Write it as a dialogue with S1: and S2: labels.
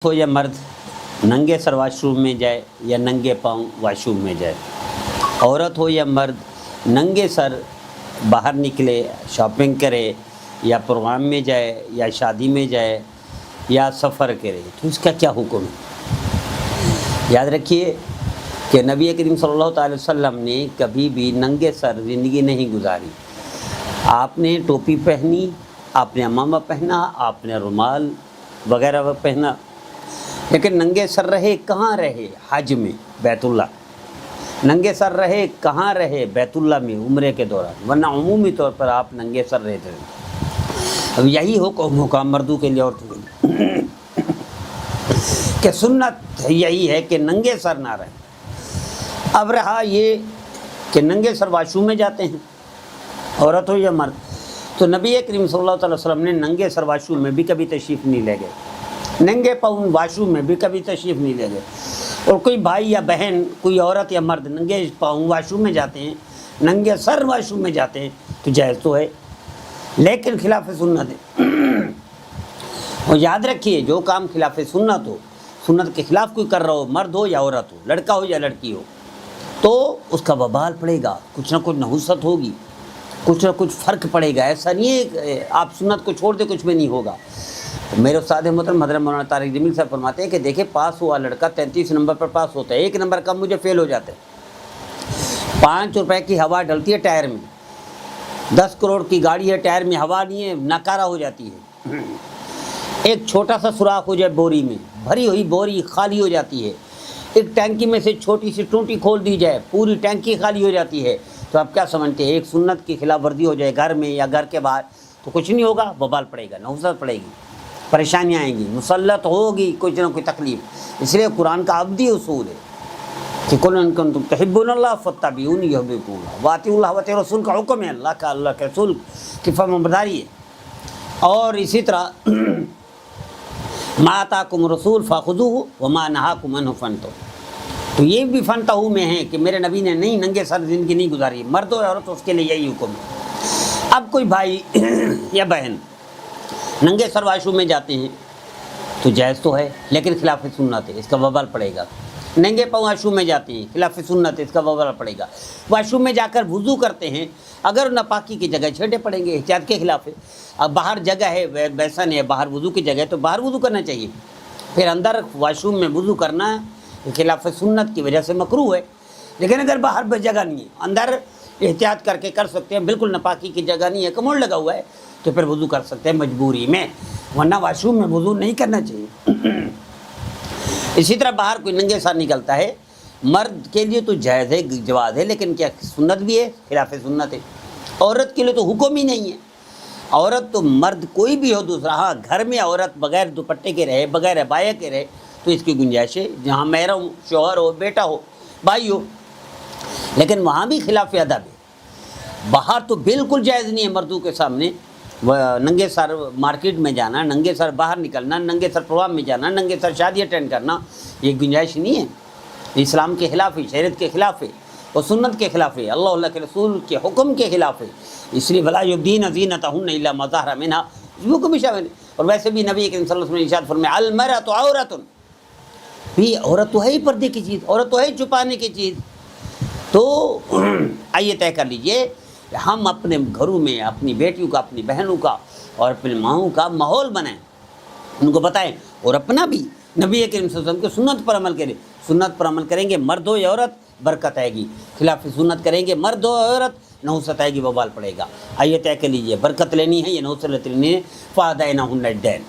S1: ہو یا مرد ننگے سر واش روم میں جائے یا ننگے پاؤں واش روم میں جائے، عورت ہو یا مرد ننگے سر باہر نکلے، شاپنگ کرے یا پروگرام میں جائے یا شادی میں جائے یا سفر کرے، تو اس کا کیا حکم ہے؟ یاد رکھیے کہ نبی کریم صلی اللہ تعالی وسلم نے کبھی بھی ننگے سر زندگی نہیں گزاری۔ آپ نے ٹوپی پہنی، آپ نے عمامہ پہنا، آپ نے رومال وغیرہ پہنا، لیکن ننگے سر رہے کہاں رہے؟ حج میں، بیت اللہ۔ ننگے سر رہے کہاں رہے؟ بیت اللہ میں عمرے کے دوران، ورنہ عمومی طور پر آپ ننگے سر رہتے ہیں۔ اب یہی حکم مردوں کے لیے عورتوں کے لیے کہ سنت یہی ہے کہ ننگے سر نہ رہیں۔ اب رہا یہ کہ ننگے سر واش روم میں جاتے ہیں، عورت ہو یا مرد، تو نبی کریم صلی اللہ علیہ وسلم نے ننگے سر واش روم میں بھی کبھی تشریف نہیں لے گئے، ننگے پاؤں واش روم میں بھی کبھی تشریف نہیں لے گئے۔ اور کوئی بھائی یا بہن، کوئی عورت یا مرد ننگے پاؤں واش روم میں جاتے ہیں، ننگے سر واش روم میں جاتے ہیں، تو جائز تو ہے لیکن خلاف سنت ہے۔ اور یاد رکھیے جو کام خلاف سنت ہو، سنت کے خلاف کوئی کر رہا ہو، مرد ہو یا عورت ہو، لڑکا ہو یا لڑکی ہو، تو اس کا وبال پڑے گا، کچھ نہ کچھ نحوست ہوگی، کچھ نہ کچھ فرق پڑے گا۔ ایسا نہیں ہے کہ آپ سنت کو چھوڑ دے کچھ بھی نہیں ہوگا۔ میرے استاد محترم حضرت مولانا طارق جمیل صاحب فرماتے ہیں کہ دیکھیں پاس ہوا لڑکا 33 نمبر پر پاس ہوتا ہے، 1 نمبر کم مجھے فیل ہو جاتا ہے۔ 5 روپے کی ہوا ڈلتی ہے ٹائر میں، 10 کروڑ کی گاڑی ہے، ٹائر میں ہوا نہیں ہے، ناکارہ ہو جاتی ہے۔ ایک چھوٹا سا سوراخ ہو جائے بوری میں، بھری ہوئی بوری خالی ہو جاتی ہے، ایک ٹینکی میں سے چھوٹی سی ٹونٹی کھول دی جائے، پوری ٹینکی خالی ہو جاتی ہے۔ تو آپ کیا سمجھتے ہیں؟ ایک سنت کی خلاف ورزی ہو جائے گھر میں یا گھر کے باہر تو کچھ نہیں ہوگا، وبال پڑے گا، نحوست پڑے گی، پریشانیاں آئیں گی، مسلط ہوگی کچھ نہ کوئی تکلیف۔ اس لیے قرآن کا ابدی اصول ہے کہ قل ان کنتم تحبون اللہ فاتبعونی یحببکم اللہ، واطیعوا اللہ واطیعوا الرسول کا حکم ہے، اللہ کے رسول کی فرمانبرداری ہے۔ اور اسی طرح ما آتاکم الرسول فخذوہ وما نہاکم عنہ فانتہوا، تو یہ بھی فانتہوا میں ہے کہ میرے نبی نے نہیں ننگے سر زندگی نہیں گزاری، مرد ہو یا عورت اس کے لیے یہی حکم ہے۔ اب کوئی بھائی یا بہن ننگے سر واش روم میں جاتے ہیں تو جائز تو ہے لیکن خلاف سنت ہے، اس کا وبال پڑے گا۔ ننگے پاؤں واش روم میں جاتے ہیں، خلاف سنت ہے، اس کا وبال پڑے گا۔ واش روم میں جا کر وضو کرتے ہیں، اگر ناپاکی کی جگہ چھینٹے پڑیں گے، احتیاط کے خلاف ہے۔ اب باہر جگہ ہے، بیسن ہے، باہر وضو کی جگہ ہے تو باہر وضو کرنا چاہیے۔ پھر اندر واش روم میں وضو کرنا خلاف سنت کی وجہ سے مکروہ ہے، لیکن اگر باہر جگہ نہیں ہے، اندر احتیاط کر کے کر سکتے ہیں، بالکل ناپاکی کی جگہ نہیں ہے، کموڈ لگا ہوا ہے، تو پھر وضو کر سکتے ہیں مجبوری میں، ورنہ واش روم میں وضو نہیں کرنا چاہیے۔ اسی طرح باہر کوئی ننگے سر نکلتا ہے، مرد کے لیے تو جائز ہے، جواز ہے، لیکن کیا سنت بھی ہے؟ خلاف سنت ہے۔ عورت کے لیے تو حکم ہی نہیں ہے۔ عورت تو مرد کوئی بھی ہو دوسرا، ہاں گھر میں عورت بغیر دوپٹے کے رہے، بغیر عبایا کے رہے تو اس کی گنجائش ہے، جہاں محرم شوہر ہو، بیٹا ہو، بھائی ہو، لیکن وہاں بھی خلاف ادب ہے۔ باہر تو بالکل جائز نہیں ہے مردوں کے سامنے ننگے سر مارکیٹ میں جانا، ننگے سر باہر نکلنا، ننگے سر پروگرام میں جانا، ننگے سر شادی اٹینڈ کرنا، یہ گنجائش نہیں ہے۔ اسلام کے خلاف ہے، شریعت کے خلاف ہے اور سنت کے خلاف ہے، اللہ کے رسول کے حکم کے خلاف ہے۔ اس لیے ولا یبدین زینتہن الا ما ظہر منہا، اس حکم بھی شامل ہے۔ اور ویسے بھی نبی کریم صلی اللہ علیہ وسلم نے ارشاد فرمایا المرأۃ عورۃ، بھی عورت تو ہے ہی پردے کی چیز، عورت تو ہے چھپانے کی چیز۔ تو آئیے طے کر لیجئے ہم اپنے گھروں میں اپنی بیٹیوں کا، اپنی بہنوں کا اور اپنے ماؤں کا ماحول بنائیں، ان کو بتائیں، اور اپنا بھی نبی کریم صلی اللہ علیہ وسلم کی سنت پر عمل کریں۔ سنت پر عمل کریں گے مرد ہو یا عورت برکت آئے گی، خلاف سنت کریں گے مرد ہو یا عورت نحوست آئے گی، وبال پڑے گا۔ آئیے طے کر لیجئے برکت لینی ہے یا نحوست لینی ہے؟ فَأَدَيْنَاهُ النَّجْدَيْنِ۔